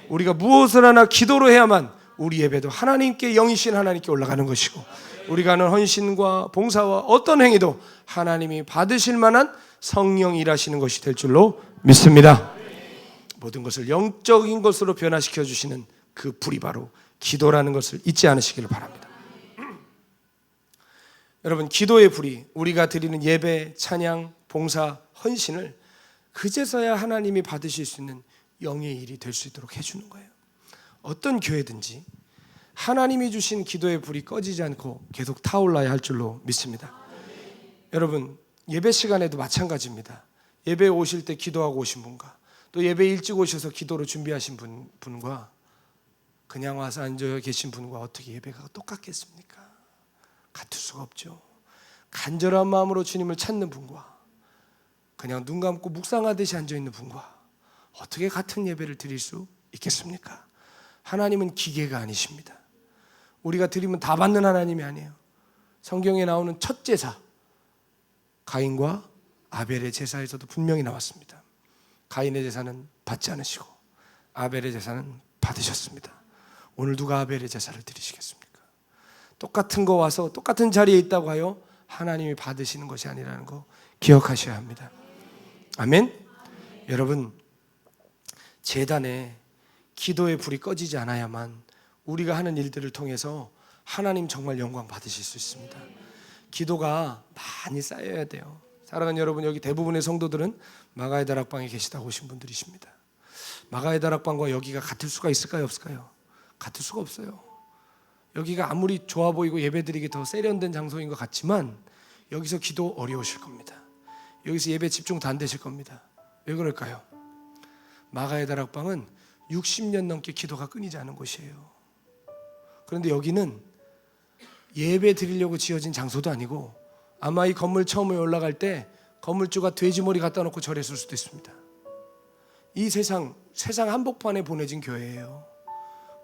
우리가 무엇을 하나 기도로 해야만 우리 예배도 하나님께, 영이신 하나님께 올라가는 것이고, 우리가 하는 헌신과 봉사와 어떤 행위도 하나님이 받으실 만한 성령 일하시는 것이 될 줄로 믿습니다. 모든 것을 영적인 것으로 변화시켜 주시는 그 불이 바로 기도라는 것을 잊지 않으시기를 바랍니다. 여러분, 기도의 불이 우리가 드리는 예배, 찬양, 봉사, 헌신을 그제서야 하나님이 받으실 수 있는 영의 일이 될 수 있도록 해주는 거예요. 어떤 교회든지 하나님이 주신 기도의 불이 꺼지지 않고 계속 타올라야 할 줄로 믿습니다. 여러분, 예배 시간에도 마찬가지입니다. 예배에 오실 때 기도하고 오신 분과 또 예배 일찍 오셔서 기도로 준비하신 분과 그냥 와서 앉아 계신 분과 어떻게 예배가 똑같겠습니까? 같을 수가 없죠. 간절한 마음으로 주님을 찾는 분과 그냥 눈 감고 묵상하듯이 앉아있는 분과 어떻게 같은 예배를 드릴 수 있겠습니까? 하나님은 기계가 아니십니다. 우리가 드리면 다 받는 하나님이 아니에요. 성경에 나오는 첫 제사, 가인과 아벨의 제사에서도 분명히 나왔습니다. 가인의 제사는 받지 않으시고 아벨의 제사는 받으셨습니다. 오늘 누가 아벨의 제사를 드리시겠습니까? 똑같은 거 와서 똑같은 자리에 있다고 하여 하나님이 받으시는 것이 아니라는 거 기억하셔야 합니다. 아멘? 여러분, 제단에 기도의 불이 꺼지지 않아야만 우리가 하는 일들을 통해서 하나님 정말 영광 받으실 수 있습니다. 기도가 많이 쌓여야 돼요. 사랑하는 여러분, 여기 대부분의 성도들은 마가의 다락방에 계시다고 오신 분들이십니다. 마가의 다락방과 여기가 같을 수가 있을까요, 없을까요? 같을 수가 없어요. 여기가 아무리 좋아 보이고 예배드리기 더 세련된 장소인 것 같지만 여기서 기도 어려우실 겁니다. 여기서 예배 집중 다 안 되실 겁니다. 왜 그럴까요? 마가의 다락방은 60년 넘게 기도가 끊이지 않은 곳이에요. 그런데 여기는 예배 드리려고 지어진 장소도 아니고 아마 이 건물 처음에 올라갈 때 건물주가 돼지머리 갖다 놓고 절했을 수도 있습니다. 이 세상 한복판에 보내진 교회예요.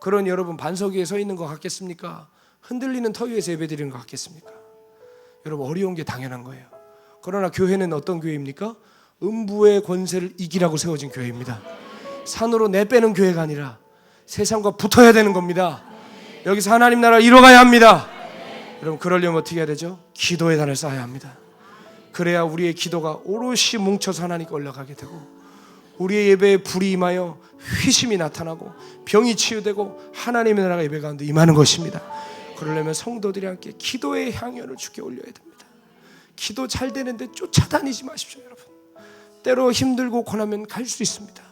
그런 여러분 반석 위에 서 있는 것 같겠습니까? 흔들리는 터 위에서 예배 드리는 것 같겠습니까? 여러분, 어려운 게 당연한 거예요. 그러나 교회는 어떤 교회입니까? 음부의 권세를 이기라고 세워진 교회입니다. 산으로 내빼는 교회가 아니라 세상과 붙어야 되는 겁니다. 여기서 하나님 나라를 이뤄가야 합니다. 여러분, 그러려면 어떻게 해야 되죠? 기도의 단을 쌓아야 합니다. 그래야 우리의 기도가 오롯이 뭉쳐서 하나님께 올라가게 되고 우리의 예배에 불이 임하여 회심이 나타나고 병이 치유되고 하나님의 나라가 예배 가운데 임하는 것입니다. 그러려면 성도들이 함께 기도의 향연을 주께 올려야 됩니다. 기도 잘 되는데 쫓아다니지 마십시오. 여러분, 때로 힘들고 고나면 갈 수 있습니다.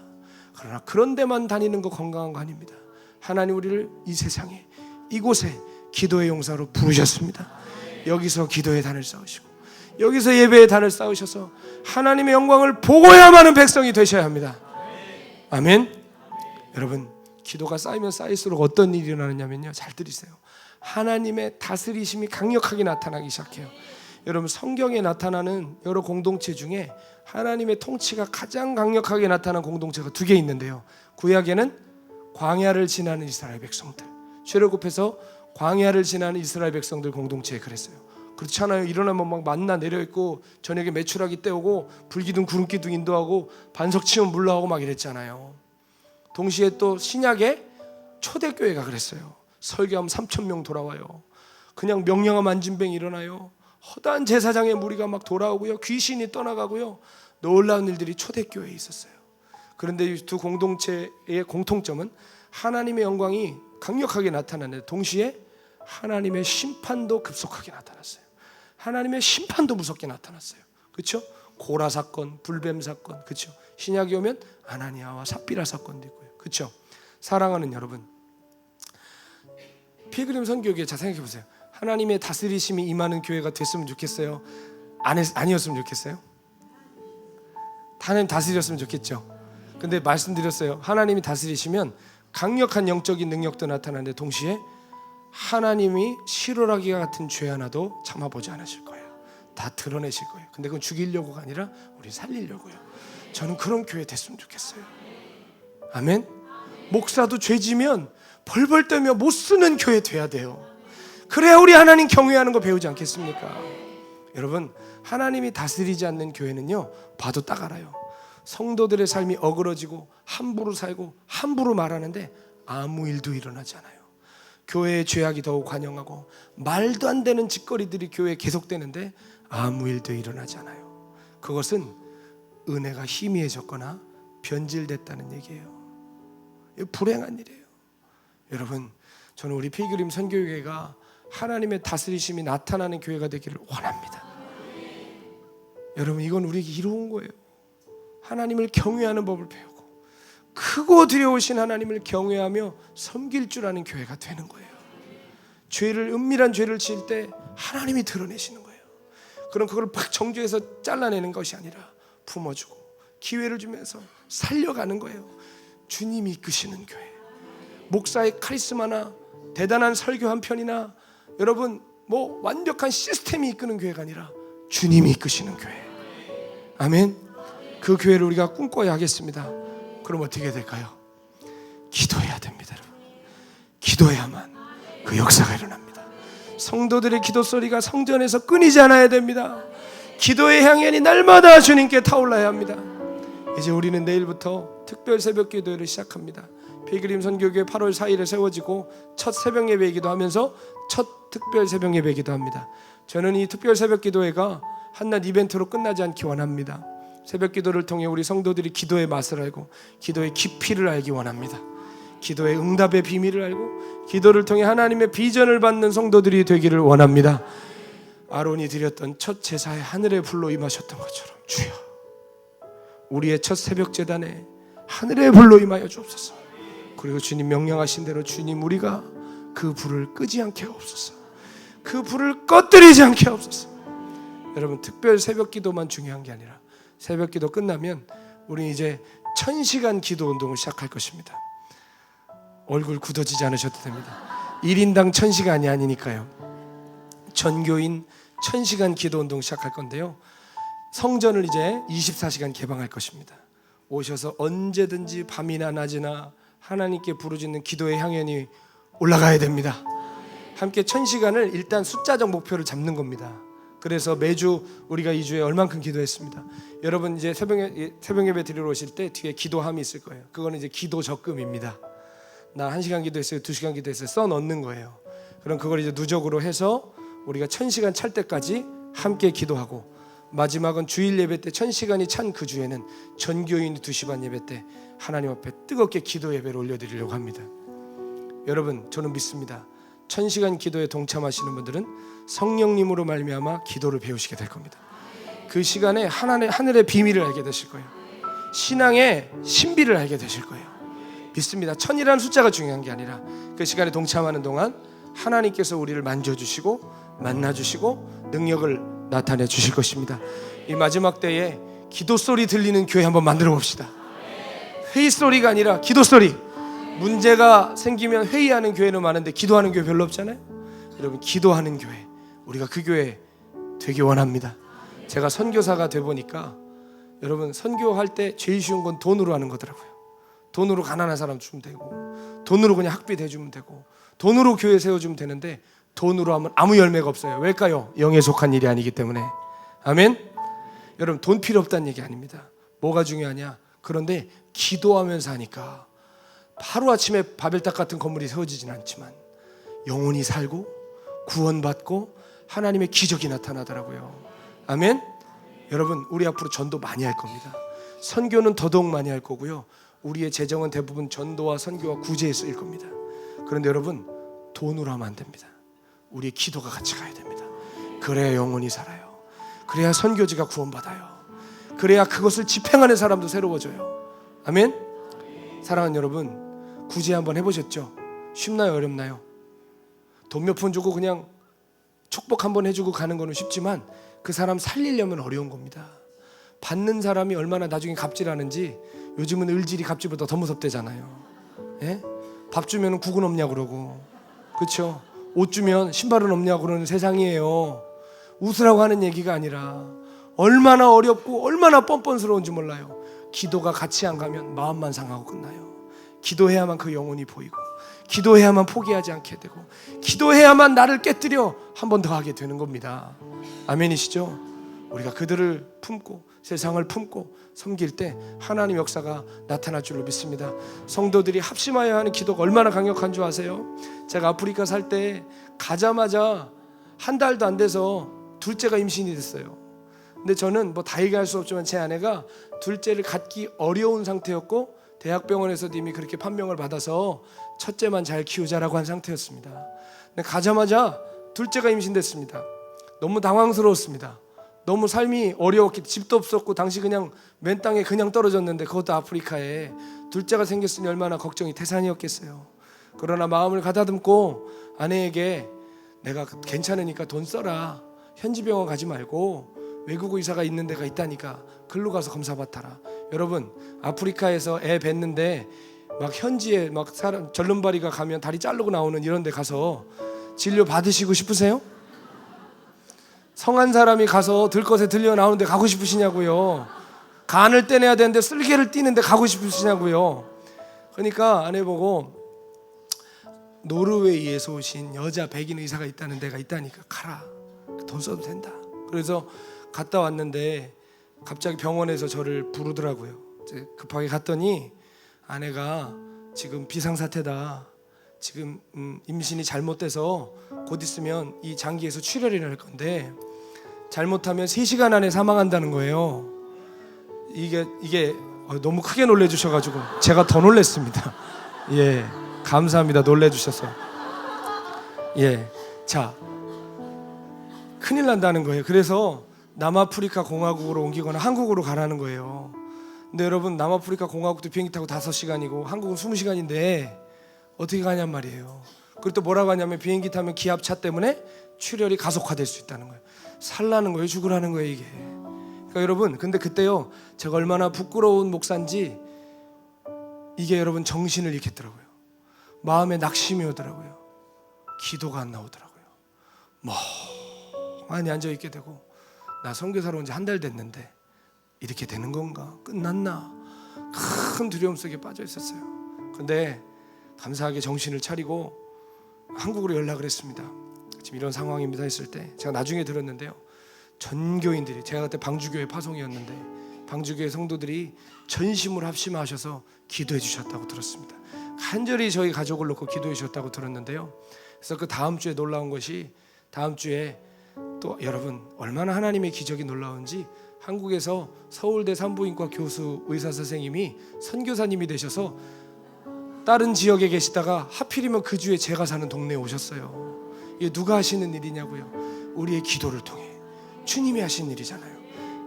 그러나 그런 데만 다니는 거 건강한 거 아닙니다. 하나님 우리를 이 세상에 이곳에 기도의 용사로 부르셨습니다. 여기서 기도의 단을 쌓으시고 여기서 예배의 단을 쌓으셔서 하나님의 영광을 보고야만 하는 백성이 되셔야 합니다. 아멘. 여러분, 기도가 쌓이면 쌓일수록 어떤 일이 일어나느냐면요, 잘 들으세요. 하나님의 다스리심이 강력하게 나타나기 시작해요. 여러분, 성경에 나타나는 여러 공동체 중에 하나님의 통치가 가장 강력하게 나타난 공동체가 두 개 있는데요, 구약에는 광야를 지나는 이스라엘 백성들, 출애굽해서 광야를 지나는 이스라엘 백성들 공동체에 그랬어요. 그렇잖아요. 일어나면 막 만나 내려있고 저녁에 메추라기 떼오고 불기둥 구름기둥 인도하고 반석 치면 물러가고 막 이랬잖아요. 동시에 또 신약에 초대교회가 그랬어요. 설교하면 3,000명 돌아와요. 그냥 명령어 만진뱅이 일어나요. 허다한 제사장의 무리가 막 돌아오고요, 귀신이 떠나가고요, 놀라운 일들이 초대교회에 있었어요. 그런데 이 두 공동체의 공통점은 하나님의 영광이 강력하게 나타나는데 동시에 하나님의 심판도 급속하게 나타났어요. 하나님의 심판도 무섭게 나타났어요. 그렇죠? 고라 사건, 불뱀 사건, 그렇죠? 신약에 오면 아나니아와 삽비라 사건도 있고요. 그렇죠? 사랑하는 여러분, 필그림 선교교회 잘 생각해 보세요. 하나님의 다스리심이 임하는 교회가 됐으면 좋겠어요? 아니었으면 좋겠어요? 하나님 다스렸으면 좋겠죠. 근데 말씀드렸어요. 하나님이 다스리시면 강력한 영적인 능력도 나타나는데 동시에 하나님이 실오라기 같은 죄 하나도 참아보지 않으실 거예요. 다 드러내실 거예요. 근데 그건 죽이려고가 아니라 우리 살리려고요. 저는 그런 교회 됐으면 좋겠어요. 아멘. 목사도 죄지면 벌벌 떨며 못 쓰는 교회 돼야 돼요. 그래야 우리 하나님 경외하는 거 배우지 않겠습니까? 여러분, 하나님이 다스리지 않는 교회는요, 봐도 딱 알아요. 성도들의 삶이 어그러지고 함부로 살고 함부로 말하는데 아무 일도 일어나지 않아요. 교회의 죄악이 더욱 관영하고 말도 안 되는 짓거리들이 교회에 계속되는데 아무 일도 일어나지 않아요. 그것은 은혜가 희미해졌거나 변질됐다는 얘기예요. 불행한 일이에요. 여러분, 저는 우리 필그림 선교회가 하나님의 다스리심이 나타나는 교회가 되기를 원합니다. 여러분, 이건 우리에게 이로운 거예요. 하나님을 경외하는 법을 배우고 크고 두려우신 하나님을 경외하며 섬길 줄 아는 교회가 되는 거예요. 은밀한 죄를 지을 때 하나님이 드러내시는 거예요. 그럼 그걸 막 정죄해서 잘라내는 것이 아니라 품어주고 기회를 주면서 살려가는 거예요. 주님이 이끄시는 교회. 목사의 카리스마나 대단한 설교 한 편이나 여러분 뭐 완벽한 시스템이 이끄는 교회가 아니라 주님이 이끄시는 교회. 아멘. 그 교회를 우리가 꿈꿔야 하겠습니다. 그럼 어떻게 될까요? 기도해야 됩니다. 여러분. 기도해야만 그 역사가 일어납니다. 성도들의 기도 소리가 성전에서 끊이지 않아야 됩니다. 기도의 향연이 날마다 주님께 타올라야 합니다. 이제 우리는 내일부터 특별 새벽 기도회를 시작합니다. 필그림 선교교회 8월 4일에 세워지고 첫 새벽 예배이기도 하면서 첫 특별 새벽 예배이기도 합니다. 저는 이 특별 새벽 기도회가 한낱 이벤트로 끝나지 않기 원합니다. 새벽 기도를 통해 우리 성도들이 기도의 맛을 알고 기도의 깊이를 알기 원합니다. 기도의 응답의 비밀을 알고 기도를 통해 하나님의 비전을 받는 성도들이 되기를 원합니다. 아론이 드렸던 첫 제사에 하늘의 불로 임하셨던 것처럼 주여, 우리의 첫 새벽 제단에 하늘의 불로 임하여 주옵소서. 그리고 주님 명령하신 대로 주님 우리가 그 불을 끄지 않게 하옵소서. 그 불을 꺼뜨리지 않게 하옵소서. 여러분, 특별 새벽 기도만 중요한 게 아니라 새벽 기도 끝나면 우리 이제 1000시간 기도 운동을 시작할 것입니다. 얼굴 굳어지지 않으셔도 됩니다. 1인당 1000시간이 아니니까요. 전교인 1000시간 기도 운동 시작할 건데요, 성전을 이제 24시간 개방할 것입니다. 오셔서 언제든지 밤이나 낮이나 하나님께 부르짖는 기도의 향연이 올라가야 됩니다. 함께 1000시간을 일단 숫자적 목표를 잡는 겁니다. 그래서 매주 우리가 2주에 얼만큼 기도했습니다. 여러분 이제 새벽 예배 드리러 오실 때 뒤에 기도함이 있을 거예요. 그거는 이제 기도 적금입니다. 나 1시간 기도했어요, 2시간 기도했어요, 써 넣는 거예요. 그럼 그걸 이제 누적으로 해서 우리가 1000시간 찰 때까지 함께 기도하고, 마지막은 주일 예배 때 1000시간이 찬 그 주에는 전교인이 2시 반 예배 때 하나님 앞에 뜨겁게 기도 예배를 올려드리려고 합니다. 여러분, 저는 믿습니다. 1000시간 기도에 동참하시는 분들은 성령님으로 말미암아 기도를 배우시게 될 겁니다. 그 시간에 하늘의 비밀을 알게 되실 거예요. 신앙의 신비를 알게 되실 거예요. 믿습니다. 1000이라는 숫자가 중요한 게 아니라 그 시간에 동참하는 동안 하나님께서 우리를 만져주시고 만나주시고 능력을 나타내 주실 것입니다. 이 마지막 때에 기도 소리 들리는 교회 한번 만들어 봅시다. 회의 소리가 아니라 기도 소리. 문제가 생기면 회의하는 교회는 많은데 기도하는 교회 별로 없잖아요. 여러분, 기도하는 교회, 우리가 그 교회 되기 원합니다. 제가 선교사가 돼 보니까 여러분, 선교할 때 제일 쉬운 건 돈으로 하는 거더라고요. 돈으로 가난한 사람 주면 되고, 돈으로 그냥 학비 대주면 되고, 돈으로 교회 세워주면 되는데 돈으로 하면 아무 열매가 없어요. 왜일까요? 영에 속한 일이 아니기 때문에. 아멘. 여러분, 돈 필요 없다는 얘기 아닙니다. 뭐가 중요하냐? 그런데 기도하면서 하니까 하루아침에 바벨탑 같은 건물이 세워지진 않지만 영혼이 살고 구원받고 하나님의 기적이 나타나더라고요. 아멘. 여러분, 우리 앞으로 전도 많이 할 겁니다. 선교는 더더욱 많이 할 거고요. 우리의 재정은 대부분 전도와 선교와 구제에 쓰일 겁니다. 그런데 여러분, 돈으로 하면 안 됩니다. 우리의 기도가 같이 가야 됩니다. 그래야 영혼이 살아요. 그래야 선교지가 구원받아요. 그래야 그것을 집행하는 사람도 새로워져요. 아멘. 사랑하는 여러분, 구제 한번 해보셨죠? 쉽나요? 어렵나요? 돈 몇 푼 주고 그냥 축복 한번 해주고 가는 거는 쉽지만 그 사람 살리려면 어려운 겁니다. 받는 사람이 얼마나 나중에 갑질하는지, 요즘은 을질이 갑질보다 더 무섭대잖아요. 예? 밥 주면 국은 없냐고 그러고, 그렇죠? 옷 주면 신발은 없냐고 그러는 세상이에요. 웃으라고 하는 얘기가 아니라 얼마나 어렵고 얼마나 뻔뻔스러운지 몰라요. 기도가 같이 안 가면 마음만 상하고 끝나요. 기도해야만 그 영혼이 보이고, 기도해야만 포기하지 않게 되고, 기도해야만 나를 깨뜨려 한 번 더 하게 되는 겁니다. 아멘이시죠? 우리가 그들을 품고 세상을 품고 섬길 때 하나님 역사가 나타날 줄로 믿습니다. 성도들이 합심하여 하는 기도가 얼마나 강력한 줄 아세요? 제가 아프리카 살 때 가자마자 한 달도 안 돼서 둘째가 임신이 됐어요. 근데 저는 뭐 다 얘기할 수 없지만 제 아내가 둘째를 갖기 어려운 상태였고 대학병원에서도 이미 그렇게 판명을 받아서 첫째만 잘 키우자라고 한 상태였습니다. 근데 가자마자 둘째가 임신됐습니다. 너무 당황스러웠습니다. 너무 삶이 어려웠기, 집도 없었고 당시 그냥 맨 땅에 그냥 떨어졌는데, 그것도 아프리카에 둘째가 생겼으니 얼마나 걱정이 태산이었겠어요. 그러나 마음을 가다듬고 아내에게 내가 괜찮으니까 돈 써라, 현지 병원 가지 말고 외국 의사가 있는 데가 있다니까 글로 가서 검사 받아라. 여러분, 아프리카에서 애 뵀는데 막 현지에 막 사람 절름발이가 가면 다리 자르고 나오는 이런 데 가서 진료 받으시고 싶으세요? 성한 사람이 가서 들것에 들려 나오는데 가고 싶으시냐고요? 간을 떼내야 되는데 쓸개를 띠는데 가고 싶으시냐고요? 그러니까 아내 보고 노르웨이에서 오신 여자 백인 의사가 있다는 데가 있다니까 가라, 돈 써도 된다. 그래서 갔다 왔는데 갑자기 병원에서 저를 부르더라고요. 이제 급하게 갔더니 아내가 지금 비상사태다, 지금 임신이 잘못돼서 곧 있으면 이 장기에서 출혈이 날 건데 잘못하면 3시간 안에 사망한다는 거예요. 이게 너무 크게 놀래주셔가지고 제가 더 놀랬습니다. 예, 감사합니다. 놀래주셔서. 예, 자, 큰일 난다는 거예요. 그래서 남아프리카 공화국으로 옮기거나 한국으로 가라는 거예요. 근데 여러분, 남아프리카 공화국도 비행기 타고 5시간이고 한국은 20시간인데 어떻게 가냔 말이에요. 그리고 또 뭐라고 하냐면 비행기 타면 기압차 때문에 출혈이 가속화될 수 있다는 거예요. 살라는 거예요, 죽으라는 거예요, 이게. 그러니까 여러분, 근데 그때요 제가 얼마나 부끄러운 목사인지 이게 여러분 정신을 잃겠더라고요. 마음에 낙심이 오더라고요. 기도가 안 나오더라고요. 멍하니 앉아있게 되고, 나 선교사로 온 지 한 달 됐는데 이렇게 되는 건가? 끝났나? 큰 두려움 속에 빠져 있었어요. 근데 감사하게 정신을 차리고 한국으로 연락을 했습니다. 지금 이런 상황입니다 했을 때 제가 나중에 들었는데요, 전교인들이, 제가 그때 방주교회 파송이었는데 방주교회 성도들이 전심으로 합심하셔서 기도해 주셨다고 들었습니다. 간절히 저희 가족을 놓고 기도해 주셨다고 들었는데요. 그래서 그 다음 주에 놀라운 것이, 다음 주에 또 여러분 얼마나 하나님의 기적이 놀라운지, 한국에서 서울대 산부인과 교수 의사 선생님이 선교사님이 되셔서 다른 지역에 계시다가 하필이면 그 주에 제가 사는 동네에 오셨어요. 이게 누가 하시는 일이냐고요? 우리의 기도를 통해 주님이 하신 일이잖아요.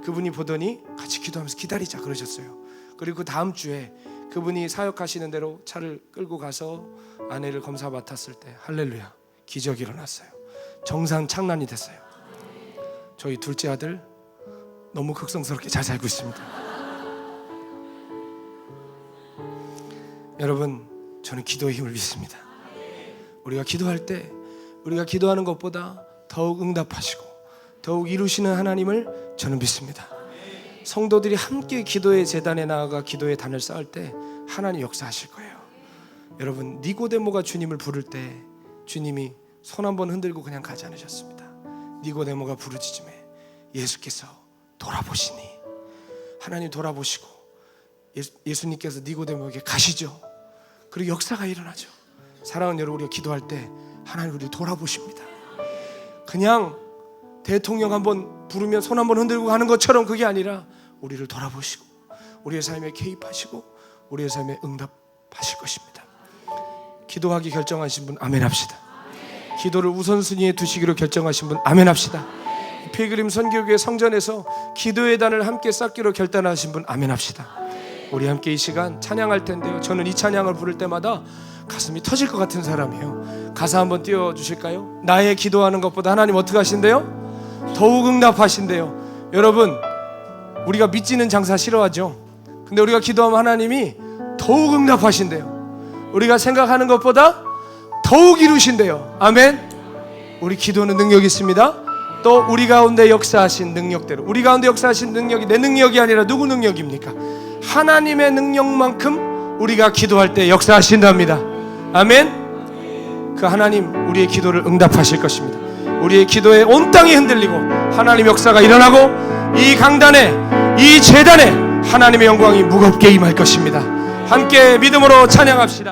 그분이 보더니 같이 기도하면서 기다리자 그러셨어요. 그리고 그 다음 주에 그분이 사역하시는 대로 차를 끌고 가서 아내를 검사 맡았을 때 할렐루야, 기적이 일어났어요. 정상 창란이 됐어요. 저희 둘째 아들 너무 극성스럽게 잘 살고 있습니다. 여러분, 저는 기도의 힘을 믿습니다. 우리가 기도할 때 우리가 기도하는 것보다 더욱 응답하시고 더욱 이루시는 하나님을 저는 믿습니다. 성도들이 함께 기도의 제단에 나아가 기도의 단을 쌓을 때 하나님 역사하실 거예요. 여러분, 니고데모가 주님을 부를 때 주님이 손 한번 흔들고 그냥 가지 않으셨습니다. 니고데모가 부르짖음에 예수께서 돌아보시니, 하나님 돌아보시고 예수님께서 니고데모에게 가시죠. 그리고 역사가 일어나죠. 사랑하는 여러분, 우리가 기도할 때 하나님 우리를 돌아보십니다. 그냥 대통령 한번 부르면 손 한번 흔들고 가는 것처럼 그게 아니라 우리를 돌아보시고 우리의 삶에 개입하시고 우리의 삶에 응답하실 것입니다. 기도하기 결정하신 분 아멘 합시다. 기도를 우선순위에 두시기로 결정하신 분 아멘 합시다. 필그림 선교교회 성전에서 기도의 단을 함께 쌓기로 결단하신 분 아멘 합시다. 우리 함께 이 시간 찬양할 텐데요, 저는 이 찬양을 부를 때마다 가슴이 터질 것 같은 사람이에요. 가사 한번 띄워주실까요? 나의 기도하는 것보다 하나님 어떻게 하신대요? 더욱 응답하신대요. 여러분, 우리가 믿지는 장사 싫어하죠. 근데 우리가 기도하면 하나님이 더욱 응답하신대요. 우리가 생각하는 것보다 더욱 이루신대요. 아멘. 우리 기도는 능력이 있습니다. 또 우리 가운데 역사하신 능력대로, 우리 가운데 역사하신 능력이 내 능력이 아니라 누구 능력입니까? 하나님의 능력만큼 우리가 기도할 때 역사하신답니다. 아멘. 그 하나님 우리의 기도를 응답하실 것입니다. 우리의 기도에 온 땅이 흔들리고 하나님 역사가 일어나고 이 강단에, 이 제단에 하나님의 영광이 무겁게 임할 것입니다. 함께 믿음으로 찬양합시다.